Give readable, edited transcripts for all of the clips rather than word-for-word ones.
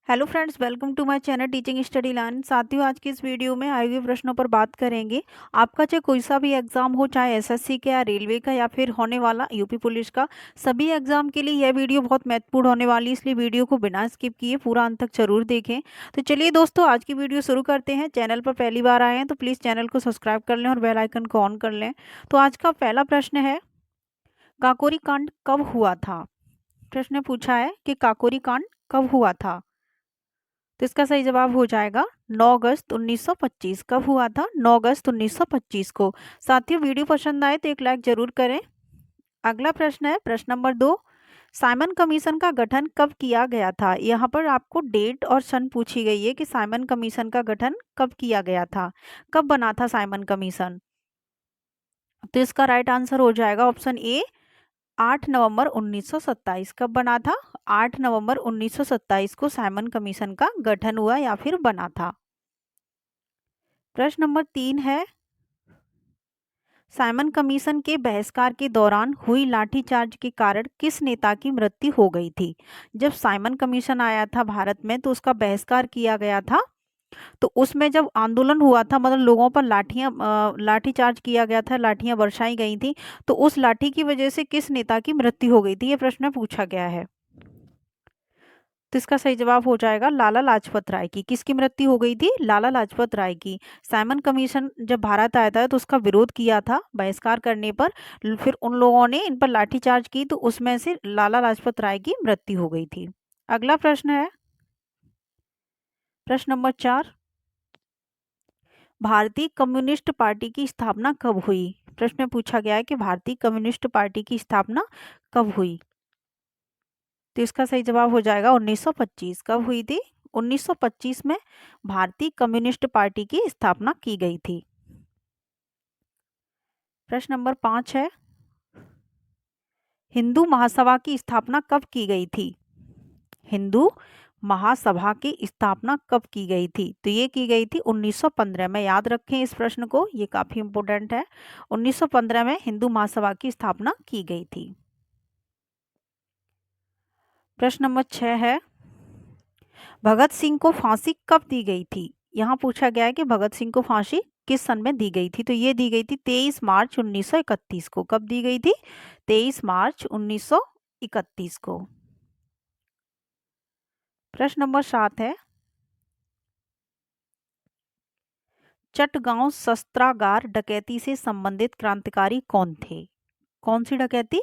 Hello friends, welcome to my channel teaching study learn. साथियों, आज की इस वीडियो में आए हुए प्रश्नों पर बात करेंगे। आपका चाहे कोई सा भी एग्जाम हो, चाहे एसएससी का या रेलवे का या फिर होने वाला यूपी पुलिस का, सभी एग्जाम के लिए यह वीडियो बहुत महत्वपूर्ण होने वाली है, इसलिए वीडियो को बिना स्किप किए पूरा अंत तक जरूर देखें। तो चलिए दोस्तों, आज की वीडियो शुरू करते हैं। चैनल पर पहली बार आए हैं तो प्लीज़ चैनल को सब्सक्राइब कर लें और बेल आइकन को ऑन कर लें। तो आज का पहला प्रश्न है, काकोरी कांड कब हुआ था। प्रश्न पूछा है कि काकोरी कांड कब हुआ था। तो इसका सही जवाब हो जाएगा 9 अगस्त 1925। कब हुआ था? 9 अगस्त 1925 को। साथियों, वीडियो पसंद आए तो एक लाइक जरूर करें। अगला प्रश्न है, प्रश्न नंबर 2, साइमन कमीशन का गठन कब किया गया था। यहाँ पर आपको डेट और सन पूछी गई है कि साइमन कमीशन का गठन कब किया गया था, कब बना था साइमन कमीशन। तो इसका राइट आंसर हो जाएगा ऑप्शन ए, 8 नवंबर 1927। कब बना था? 8 नवंबर 1927 को साइमन कमीशन का गठन हुआ या फिर बना था। प्रश्न नंबर 3 है, साइमन कमीशन के बहिष्कार के दौरान हुई लाठीचार्ज के कारण किस नेता की मृत्यु हो गई थी। जब साइमन कमीशन आया था भारत में तो उसका बहिष्कार किया गया था। तो उसमें जब आंदोलन हुआ था, मतलब लोगों पर लाठीचार्ज किया गया था, लाठियां बरसाई गई थी, तो उस लाठी की वजह से किस नेता की मृत्यु हो गई थी, ये प्रश्न पूछा गया है। तो इसका सही जवाब हो जाएगा लाला लाजपत राय की। किसकी मृत्यु हो गई थी? लाला लाजपत राय की। साइमन कमीशन जब भारत आया था तो उसका विरोध किया था बहिष्कार करने पर, फिर उन लोगों ने इन पर लाठीचार्ज की तो उसमें से लाला लाजपत राय की मृत्यु हो गई थी। अगला प्रश्न है, प्रश्न नंबर 4, भारतीय कम्युनिस्ट पार्टी की स्थापना कब हुई। प्रश्न पूछा गया है कि भारतीय कम्युनिस्ट पार्टी की स्थापना कब हुई। तो इसका सही जवाब हो जाएगा 1925। कब हुई थी? 1925 में भारतीय कम्युनिस्ट पार्टी की स्थापना की गई थी। प्रश्न नंबर 5 है, हिंदू महासभा की स्थापना कब की गई थी। हिंदू महासभा की स्थापना कब की गई थी? तो ये की गई थी 1915 में। याद रखें इस प्रश्न को, ये काफी इंपॉर्टेंट है। 1915 में हिंदू महासभा की स्थापना की गई थी। प्रश्न नंबर 6 है, भगत सिंह को फांसी कब दी गई थी। यहाँ पूछा गया है कि भगत सिंह को फांसी किस सन में दी गई थी। तो ये दी गई थी 23 मार्च 1931 को। कब दी गई थी? 23 मार्च 1931 को। प्रश्न नंबर 7 है, चटगांव शस्त्रागार डकैती से संबंधित क्रांतिकारी कौन थे। कौन सी डकैती?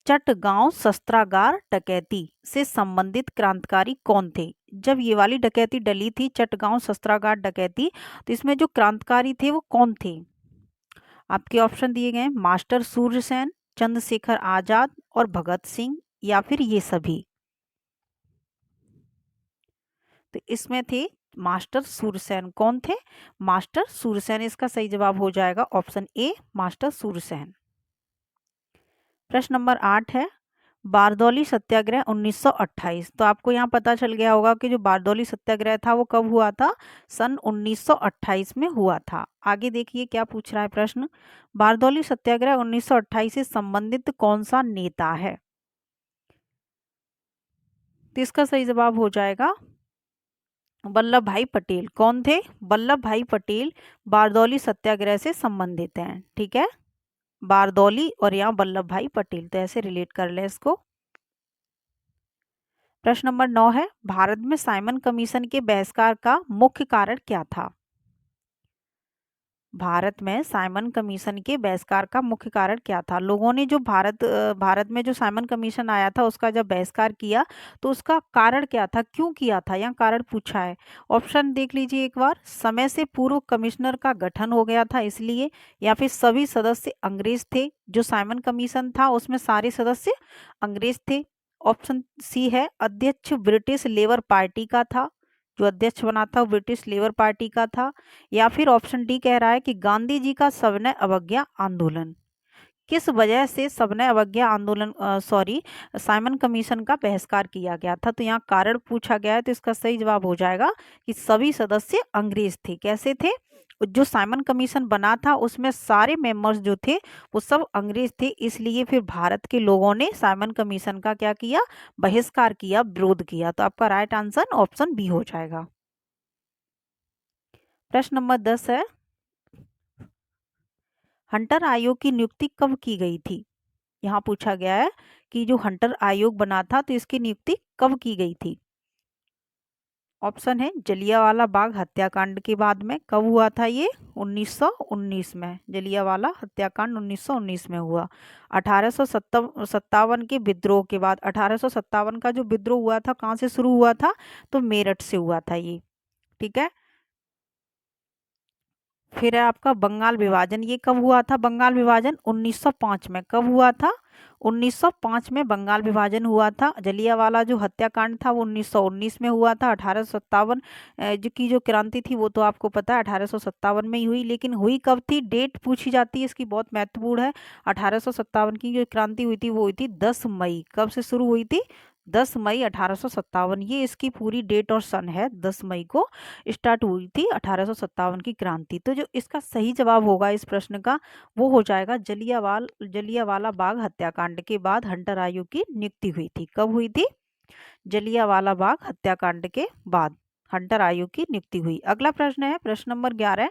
चटगांव शस्त्रागार डकैती से संबंधित क्रांतिकारी कौन थे। जब ये वाली डकैती डली थी, चटगांव शस्त्रागार डकैती, तो इसमें जो क्रांतिकारी थे वो कौन थे। आपके ऑप्शन दिए गए, मास्टर सूर्यसेन, चंद्रशेखर आजाद और भगत सिंह, या फिर ये सभी। तो इसमें थे मास्टर सूरसेन। कौन थे? मास्टर सूरसेन। इसका सही जवाब हो जाएगा ऑप्शन ए, मास्टर सूरसेन। प्रश्न नंबर 8 है, बारदौली सत्याग्रह 1928। तो आपको यहाँ पता चल गया होगा कि जो बारदौली सत्याग्रह था वो कब हुआ था? सन 1928 में हुआ था। आगे देखिए क्या पूछ रहा है प्रश्न, बारदौली सत्याग्रह 1928 से संबंधित कौन सा नेता है। तो इसका सही जवाब हो जाएगा वल्लभ भाई पटेल। कौन थे? वल्लभ भाई पटेल बारदौली सत्याग्रह से संबंधित हैं। ठीक है, बारदौली और यहाँ वल्लभ भाई पटेल, तो ऐसे रिलेट कर ले इसको। प्रश्न नंबर 9 है, भारत में साइमन कमीशन के बहिष्कार का मुख्य कारण क्या था। भारत में साइमन कमीशन के बहिष्कार का मुख्य कारण क्या था। लोगों ने जो भारत में जो साइमन कमीशन आया था उसका जब बहिष्कार किया तो उसका कारण क्या था, क्यों किया था, यहाँ कारण पूछा है। ऑप्शन देख लीजिए एक बार, समय से पूर्व कमिश्नर का गठन हो गया था इसलिए, या फिर सभी सदस्य अंग्रेज थे। जो साइमन कमीशन था उसमें सारे सदस्य अंग्रेज थे। ऑप्शन सी है, अध्यक्ष ब्रिटिश लेबर पार्टी का था। जो अध्यक्ष बना था वो ब्रिटिश लेबर पार्टी का था। या फिर ऑप्शन डी कह रहा है कि गांधी जी का सविनय अवज्ञा आंदोलन। किस वजह से सबने अवज्ञा आंदोलन साइमन कमीशन का बहिष्कार किया गया था? तो यहाँ कारण पूछा गया है, तो इसका सही जवाब हो जाएगा कि सभी सदस्य अंग्रेज थे। कैसे थे? जो साइमन कमीशन बना था उसमें सारे मेंबर्स जो थे वो सब अंग्रेज थे, इसलिए फिर भारत के लोगों ने साइमन कमीशन का क्या किया? बहिष्कार किया, विरोध किया। तो आपका राइट आंसर ऑप्शन बी हो जाएगा। प्रश्न नंबर 10 है, हंटर आयोग की नियुक्ति कब की गई थी? यहाँ पूछा गया है कि जो हंटर आयोग बना था तो इसकी नियुक्ति कब की गई थी? ऑप्शन है जलियांवाला बाग हत्याकांड के बाद में। कब हुआ था ये? 1919 में। जलियांवाला हत्याकांड 1919 में हुआ। 1857 के विद्रोह के बाद। 1857 का जो विद्रोह हुआ था कहाँ से शुरू हुआ था? तो मेरठ से हुआ था ये। ठीक है। फिर है आपका बंगाल विभाजन। ये कब हुआ था बंगाल विभाजन? 1905 में। कब हुआ था? 1905 में बंगाल विभाजन हुआ था। जलियांवाला जो हत्याकांड था वो 1919 में हुआ था। 1857 जो क्रांति थी वो तो आपको पता है 1857 में ही हुई, लेकिन हुई कब थी? डेट पूछी जाती है इसकी, बहुत महत्वपूर्ण है। 1857 की जो क्रांति हुई थी वो हुई थी 10 मई। कब से शुरू हुई थी? 10 मई 1857। ये इसकी पूरी डेट और सन है। 10 मई को स्टार्ट हुई थी 1857 की क्रांति। तो जो इसका सही जवाब होगा इस प्रश्न का वो हो जाएगा जलियांवाला बाग हत्याकांड के बाद हंटर आयोग की नियुक्ति हुई थी। कब हुई थी? जलियांवाला बाग हत्याकांड के बाद हंटर आयोग की नियुक्ति हुई। अगला प्रश्न है प्रश्न नंबर 11।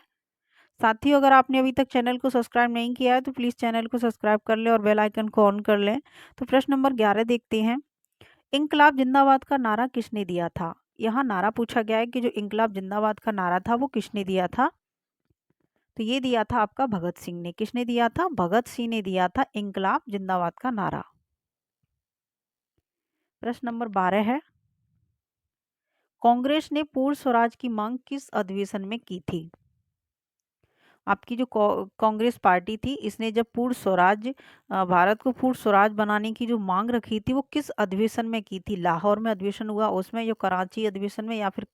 साथियों, अगर आपने अभी तक चैनल को सब्सक्राइब नहीं किया है तो प्लीज चैनल को सब्सक्राइब कर लें और बेल आइकन को ऑन कर लें। तो प्रश्न नंबर 11 देखते हैं, इंकलाब जिंदाबाद का नारा किसने दिया था? यहाँ नारा पूछा गया है कि जो इंकलाब जिंदाबाद का नारा था वो किसने दिया था? तो ये दिया था आपका भगत सिंह ने। किसने दिया था? भगत सिंह ने दिया था इंकलाब जिंदाबाद का नारा। प्रश्न नंबर 12 है, कांग्रेस ने पूर्ण स्वराज की मांग किस अधिवेशन में की थी? आपकी जो कांग्रेस पार्टी थी इसने जब पूर्ण स्वराज भारत को पूर्ण स्वराज बनाने की जो मांग रखी थी वो किस अधिवेशन में की थी? लाहौर में अधिवेशन हुआ उसमें, जो कराची अधिवेशन में, या फिर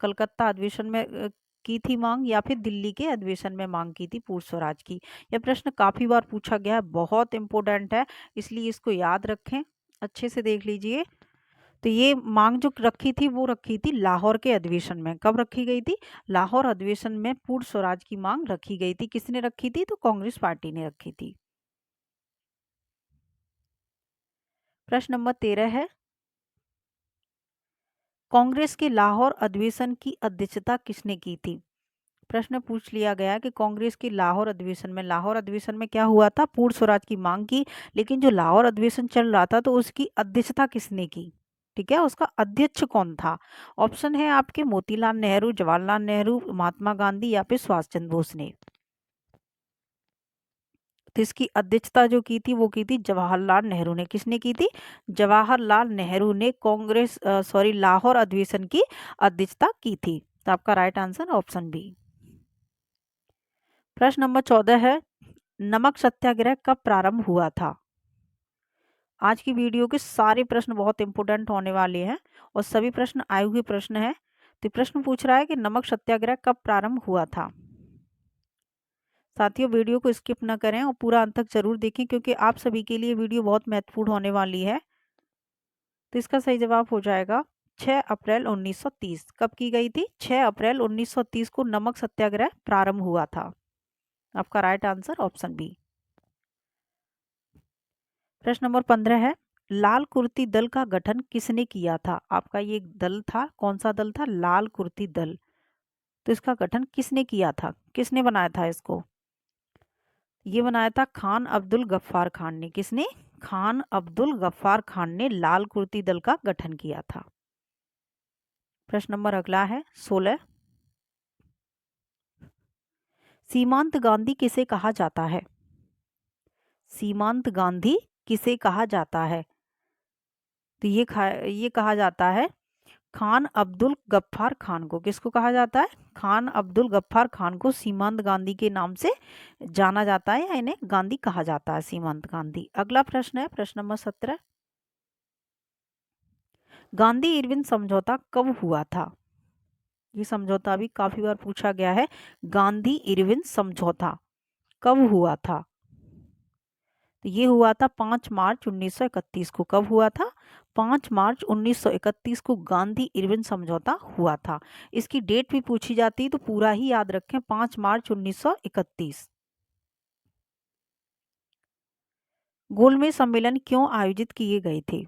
कलकत्ता अधिवेशन में की थी मांग, या फिर दिल्ली के अधिवेशन में मांग की थी पूर्ण स्वराज की? यह प्रश्न काफी बार पूछा गया है, बहुत इंपॉर्टेंट है, इसलिए इसको याद रखें, अच्छे से देख लीजिए। तो ये मांग जो रखी थी वो रखी थी लाहौर के अधिवेशन में। कब रखी गई थी? लाहौर अधिवेशन में पूर्ण स्वराज की मांग रखी गई थी। किसने रखी थी? तो कांग्रेस पार्टी ने रखी थी। प्रश्न नंबर 13 है, कांग्रेस के लाहौर अधिवेशन की अध्यक्षता किसने की थी? प्रश्न पूछ लिया गया कि कांग्रेस के लाहौर अधिवेशन में क्या हुआ था? पूर्ण स्वराज की मांग की, लेकिन जो लाहौर अधिवेशन चल रहा था तो उसकी अध्यक्षता किसने की? ठीक है, उसका अध्यक्ष कौन था? ऑप्शन है आपके मोतीलाल नेहरू, जवाहरलाल नेहरू, महात्मा गांधी, या फिर सुभाष चंद्र बोस ने। तो इसकी अध्यक्षता जो की थी वो की थी जवाहरलाल नेहरू ने। किसने की थी? जवाहरलाल नेहरू ने लाहौर अधिवेशन की अध्यक्षता की थी। तो आपका राइट आंसर ऑप्शन बी। प्रश्न नंबर 14 है, नमक सत्याग्रह कब प्रारंभ हुआ था? आज की वीडियो के सारे प्रश्न बहुत इंपोर्टेंट होने वाले हैं और सभी प्रश्न आए हुए प्रश्न हैं। तो प्रश्न पूछ रहा है कि नमक सत्याग्रह कब प्रारंभ हुआ था? साथियों, वीडियो को स्किप न करें और पूरा अंत तक जरूर देखें, क्योंकि आप सभी के लिए वीडियो बहुत महत्वपूर्ण होने वाली है। तो इसका सही जवाब हो जाएगा 6 अप्रैल 1930। कब की गई थी? 6 अप्रैल 1930 को नमक सत्याग्रह प्रारंभ हुआ था। आपका राइट आंसर ऑप्शन बी। प्रश्न नंबर 15 है, लाल कुर्ती दल का गठन किसने किया था? आपका ये दल था, कौन सा दल था? लाल कुर्ती दल। तो इसका गठन किसने किया था? किसने बनाया था इसको? ये बनाया था खान अब्दुल गफ्फार खान ने। किसने? खान अब्दुल गफ्फार खान ने लाल कुर्ती दल का गठन किया था। प्रश्न नंबर अगला है 16, सीमांत गांधी किसे कहा जाता है? सीमांत गांधी किसे कहा जाता है? तो ये कहा जाता है खान अब्दुल गफ्फार खान को। किसको कहा जाता है? खान अब्दुल गफ्फार खान को सीमांत गांधी के नाम से जाना जाता है, या इन्हें गांधी कहा जाता है, सीमांत गांधी। अगला प्रश्न है प्रश्न नंबर 17, गांधी इरविन समझौता कब हुआ था? ये समझौता भी काफी बार पूछा गया है। गांधी इरविन समझौता कब हुआ था? तो ये हुआ था 5 मार्च 1931 को। कब हुआ था? 5 मार्च 1931 को गांधी इरविन समझौता हुआ था। इसकी डेट भी पूछी जाती है तो पूरा ही याद रखें, 5 मार्च 1931। गोलमेज सम्मेलन क्यों आयोजित किए गए थे?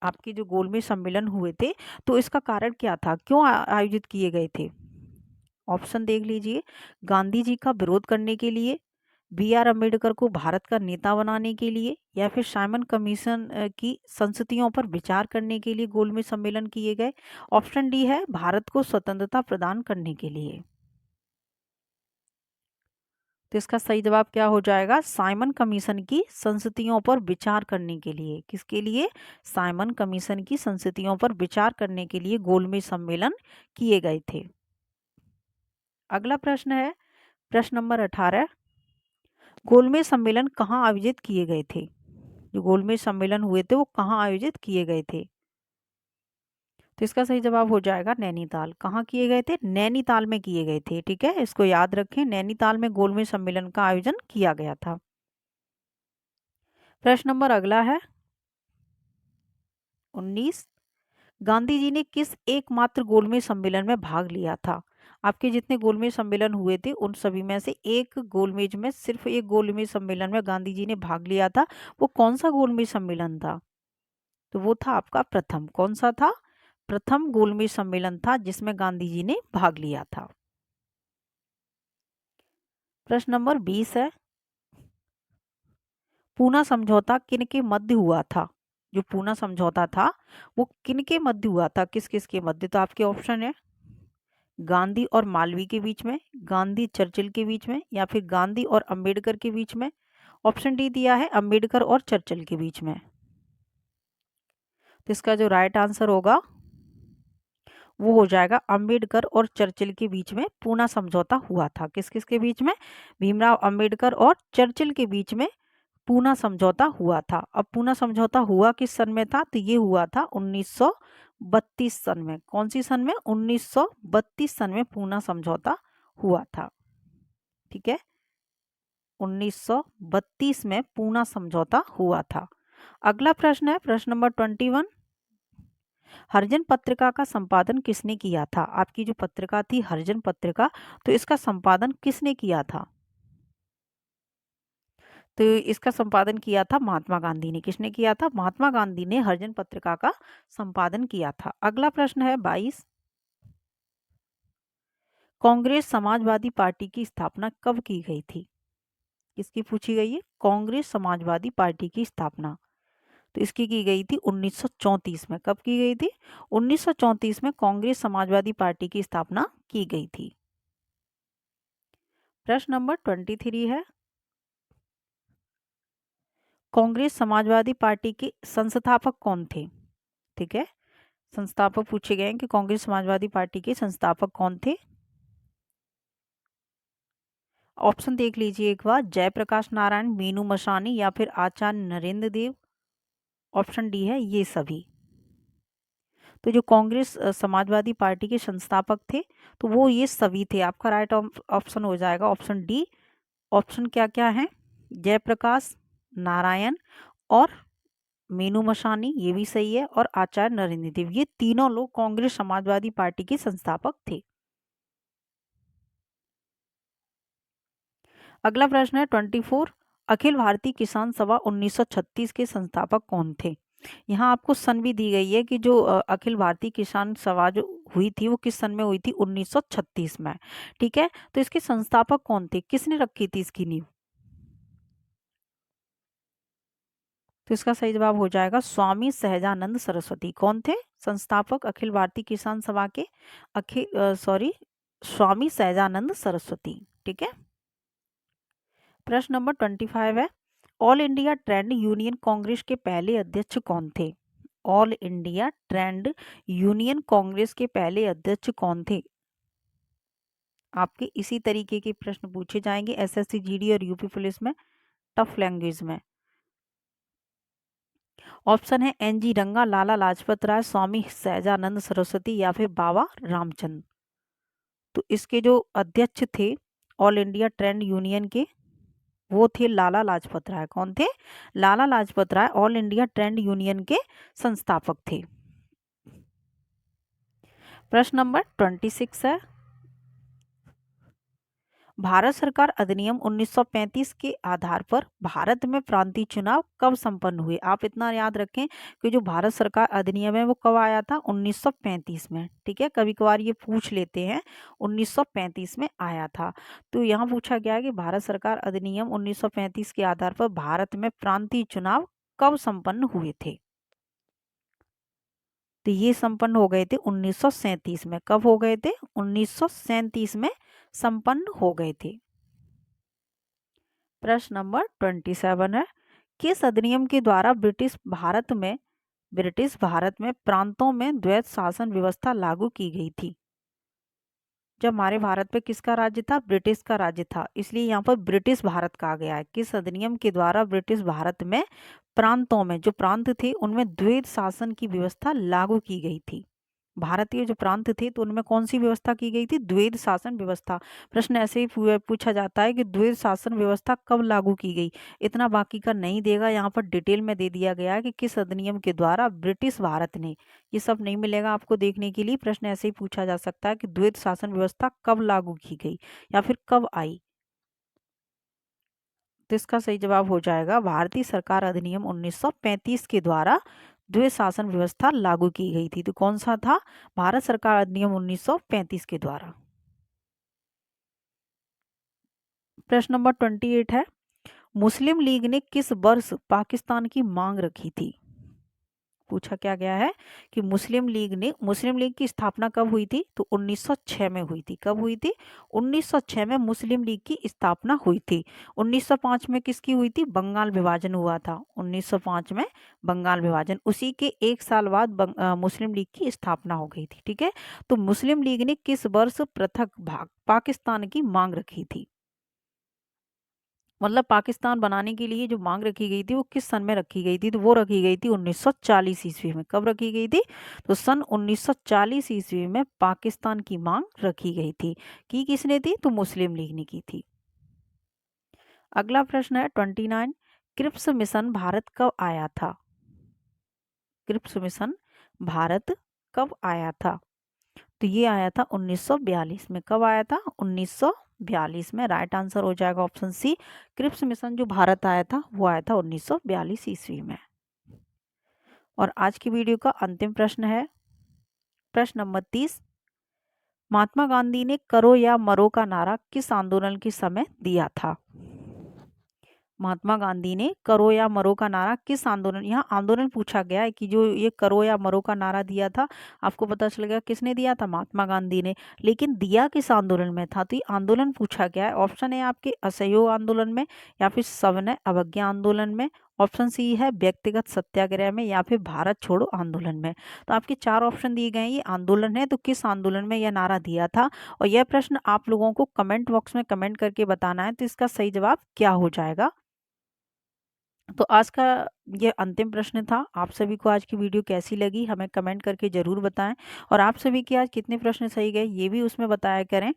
आपके जो गोलमेज सम्मेलन हुए थे तो इसका कारण क्या था, क्यों आयोजित किए गए थे? ऑप्शन देख लीजिए। गांधी जी का विरोध करने के लिए, बी आर अम्बेडकर को भारत का नेता बनाने के लिए, या फिर साइमन कमीशन की संस्तुतियों पर विचार करने के लिए गोलमेज सम्मेलन किए गए। ऑप्शन डी है भारत को स्वतंत्रता प्रदान करने के लिए। तो इसका सही जवाब क्या हो जाएगा? साइमन कमीशन की संस्तुतियों पर विचार करने के लिए। किसके लिए? साइमन कमीशन की संस्तुतियों पर विचार करने के लिए गोलमेज सम्मेलन किए गए थे। अगला प्रश्न है प्रश्न नंबर 18। गोलमेज सम्मेलन कहाँ आयोजित किए गए थे? जो गोलमेज सम्मेलन हुए थे वो कहाँ आयोजित किए गए थे? तो इसका सही जवाब हो जाएगा नैनीताल। कहाँ किए गए थे? नैनीताल में किए गए थे। ठीक है, इसको याद रखें, नैनीताल में गोलमेज सम्मेलन का आयोजन किया गया था। प्रश्न नंबर अगला है 19। गांधी जी ने किस एकमात्र गोलमेज सम्मेलन में भाग लिया था? आपके जितने गोलमेज सम्मेलन हुए थे उन सभी में से एक गोलमेज में, सिर्फ एक गोलमेज सम्मेलन में गांधी जी ने भाग लिया था। वो कौन सा गोलमेज सम्मेलन था? तो वो था आपका प्रथम। कौन सा था? प्रथम गोलमेज सम्मेलन था जिसमें गांधी जी ने भाग लिया था। प्रश्न नंबर 20 है, पूना समझौता किनके मध्य हुआ था? जो पूना समझौता था वो किनके मध्य हुआ था, किस किस के मध्य? तो आपके ऑप्शन है गांधी और मालवीय के बीच में, गांधी चर्चिल के बीच में, या फिर गांधी और अंबेडकर के बीच में। ऑप्शन डी दिया है अंबेडकर और चर्चिल के बीच में। तो इसका जो राइट आंसर होगा वो हो जाएगा अंबेडकर और चर्चिल के बीच में पूना समझौता हुआ था। किस किस के बीच में? भीमराव अंबेडकर और चर्चिल के बीच में पूना समझौता हुआ था। अब पूना समझौता हुआ किस सन में था? तो ये हुआ था 1932 सन में। कौन सी सन में? 1932 सन में पूना समझौता हुआ था। ठीक है, 1932 में पूना समझौता हुआ था। अगला प्रश्न है प्रश्न नंबर 21। हरिजन पत्रिका का संपादन किसने किया था? आपकी जो पत्रिका थी हरिजन पत्रिका, तो इसका संपादन किसने किया था? तो इसका संपादन किया था महात्मा गांधी ने। किसने किया था? महात्मा गांधी ने हरिजन पत्रिका का संपादन किया था। अगला प्रश्न है 22। कांग्रेस समाजवादी पार्टी की स्थापना कब की गई थी? किसकी पूछी गई है? कांग्रेस समाजवादी पार्टी की स्थापना तो इसकी की गई थी 1934 में। कब की गई थी? 1934 में कांग्रेस समाजवादी पार्टी की स्थापना की गई थी। प्रश्न नंबर 23 है, कांग्रेस समाजवादी पार्टी के संस्थापक कौन थे? ठीक है, संस्थापक पूछे गए हैं कि कांग्रेस समाजवादी पार्टी के संस्थापक कौन थे। ऑप्शन देख लीजिए एक बार। जयप्रकाश नारायण, मीनू मसानी, या फिर आचार्य नरेंद्र देव। ऑप्शन डी है ये सभी। तो जो कांग्रेस समाजवादी पार्टी के संस्थापक थे तो वो ये सभी थे। आपका राइट ऑप्शन हो जाएगा ऑप्शन डी। ऑप्शन क्या क्या है? जयप्रकाश नारायण और मीनू मसानी, ये भी सही है, और आचार्य नरेंद्र देव, ये तीनों लोग कांग्रेस समाजवादी पार्टी के संस्थापक थे। अगला प्रश्न है 24। अखिल भारतीय किसान सभा 1936 के संस्थापक कौन थे? यहाँ आपको सन भी दी गई है कि जो अखिल भारतीय किसान सभा जो हुई थी वो किस सन में हुई थी? 1936 में। ठीक है, तो इसके संस्थापक कौन थे? किसने रखी थी इसकी नींव? तो इसका सही जवाब हो जाएगा स्वामी सहजानंद सरस्वती। कौन थे संस्थापक अखिल भारतीय किसान सभा के? स्वामी सहजानंद सरस्वती। ठीक है, प्रश्न नंबर 25 है, all India trade union Congress के पहले अध्यक्ष कौन थे? All India trade union Congress के पहले अध्यक्ष कौन थे? आपके इसी तरीके के प्रश्न पूछे जाएंगे एसएससी जीडी और यूपी पुलिस में, टफ लैंग्वेज में। ऑप्शन है एनजी रंगा, लाला लाजपत राय, स्वामी सहजानंद सरस्वती, या फिर बाबा रामचंद्र। तो इसके जो अध्यक्ष थे ऑल इंडिया ट्रेड यूनियन के, वो थे लाला लाजपत राय। कौन थे? Lala Lajpat Rai all India trade union के संस्थापक थे। प्रश्न नंबर 26 है, भारत सरकार अधिनियम 1935 के आधार पर भारत में प्रांतीय चुनाव कब संपन्न हुए? आप इतना याद रखें कि जो भारत सरकार अधिनियम है वो कब आया था? 1935 में। ठीक है, कभी कभार ये पूछ लेते हैं, 1935 में आया था। तो यहाँ पूछा गया है कि भारत सरकार अधिनियम 1935 के आधार पर भारत में प्रांतीय चुनाव कब संपन्न हुए थे? तो ये संपन्न हो गए थे 1937 में। कब हो गए थे? 1937 में संपन्न हो गए थे। प्रश्न नंबर 27 है, किस अधिनियम के द्वारा ब्रिटिश भारत में प्रांतों में द्वैत शासन व्यवस्था लागू की गई थी? जब हमारे भारत पे किसका राज्य था? ब्रिटिश का राज्य था, इसलिए यहाँ पर ब्रिटिश भारत कहा गया है। किस अधिनियम के द्वारा ब्रिटिश भारत में प्रांतों में, जो प्रांत थे उनमें द्वैत शासन की व्यवस्था लागू की गई थी? भारतीय जो प्रांत थे तो उनमें कौन सी व्यवस्था की गई थी? द्वैत शासन व्यवस्था। प्रश्न ऐसे ही पूछा जाता है कि द्वैत शासन व्यवस्था कब लागू की गई? इतना बाकी का नहीं देगा, यहाँ पर डिटेल में दे दिया गया है कि किस अधिनियम के द्वारा ब्रिटिश भारत ने, ये सब नहीं मिलेगा आपको देखने के लिए। प्रश्न ऐसे ही पूछा जा सकता है कि द्वैत शासन व्यवस्था कब लागू की गई या फिर कब आई? तो इसका सही जवाब हो जाएगा भारतीय सरकार अधिनियम 1935 के द्वारा द्वैत शासन व्यवस्था लागू की गई थी। तो कौन सा था? भारत सरकार अधिनियम 1935 के द्वारा। प्रश्न नंबर 28 है, मुस्लिम लीग ने किस वर्ष पाकिस्तान की मांग रखी थी? पूछा क्या गया है कि मुस्लिम लीग की स्थापना कब हुई थी? तो 1906 में हुई थी। कब हुई थी? 1906 में मुस्लिम लीग की स्थापना हुई थी। 1905 में किसकी हुई थी? बंगाल विभाजन हुआ था। 1905 में बंगाल विभाजन, उसी के एक साल बाद मुस्लिम लीग की स्थापना हो गई थी। ठीक है, तो मुस्लिम लीग ने किस वर्ष पृथक भाग पाकिस्तान की मांग रखी थी? मतलब पाकिस्तान बनाने के लिए जो मांग रखी गई थी वो किस सन में रखी गई थी? तो वो रखी गई थी 1940 ईस्वी में। कब रखी गई थी? तो सन 1940 ईस्वी में पाकिस्तान की मांग रखी गई थी। की किसने थी? तो मुस्लिम लीग ने की थी। अगला प्रश्न है 29, क्रिप्स मिशन भारत कब आया था? क्रिप्स मिशन भारत कब आया था? तो ये आया था 1942 में। कब आया था? 1942 में। राइट आंसर हो जाएगा ऑप्शन सी। क्रिप्स मिशन जो भारत आया था वो आया था 1942 ईस्वी में। और आज की वीडियो का अंतिम प्रश्न है प्रश्न नंबर 30, महात्मा गांधी ने करो या मरो का नारा किस आंदोलन के समय दिया था? महात्मा गांधी ने करो या मरो का नारा किस आंदोलन, यहाँ आंदोलन पूछा गया है कि जो ये करो या मरो का नारा दिया था, आपको पता चल गया किसने दिया था? महात्मा गांधी ने। लेकिन दिया किस आंदोलन में था? तो ये आंदोलन पूछा गया है। ऑप्शन है आपके असहयोग आंदोलन में, या फिर सविनय अवज्ञा आंदोलन में, ऑप्शन सी है व्यक्तिगत सत्याग्रह में, या फिर भारत छोड़ो आंदोलन में। तो आपके चार ऑप्शन दिए गए हैं, ये आंदोलन है, तो किस आंदोलन में यह नारा दिया था? और यह प्रश्न आप लोगों को कमेंट बॉक्स में कमेंट करके बताना है, तो इसका सही जवाब क्या हो जाएगा? तो आज का ये अंतिम प्रश्न था। आप सभी को आज की वीडियो कैसी लगी हमें कमेंट करके ज़रूर बताएं, और आप सभी के आज कितने प्रश्न सही गए ये भी उसमें बताया करें।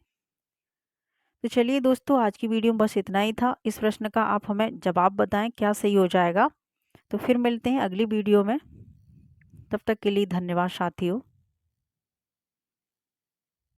तो चलिए दोस्तों, आज की वीडियो में बस इतना ही था। इस प्रश्न का आप हमें जवाब बताएं क्या सही हो जाएगा। तो फिर मिलते हैं अगली वीडियो में, तब तक के लिए धन्यवाद साथियों।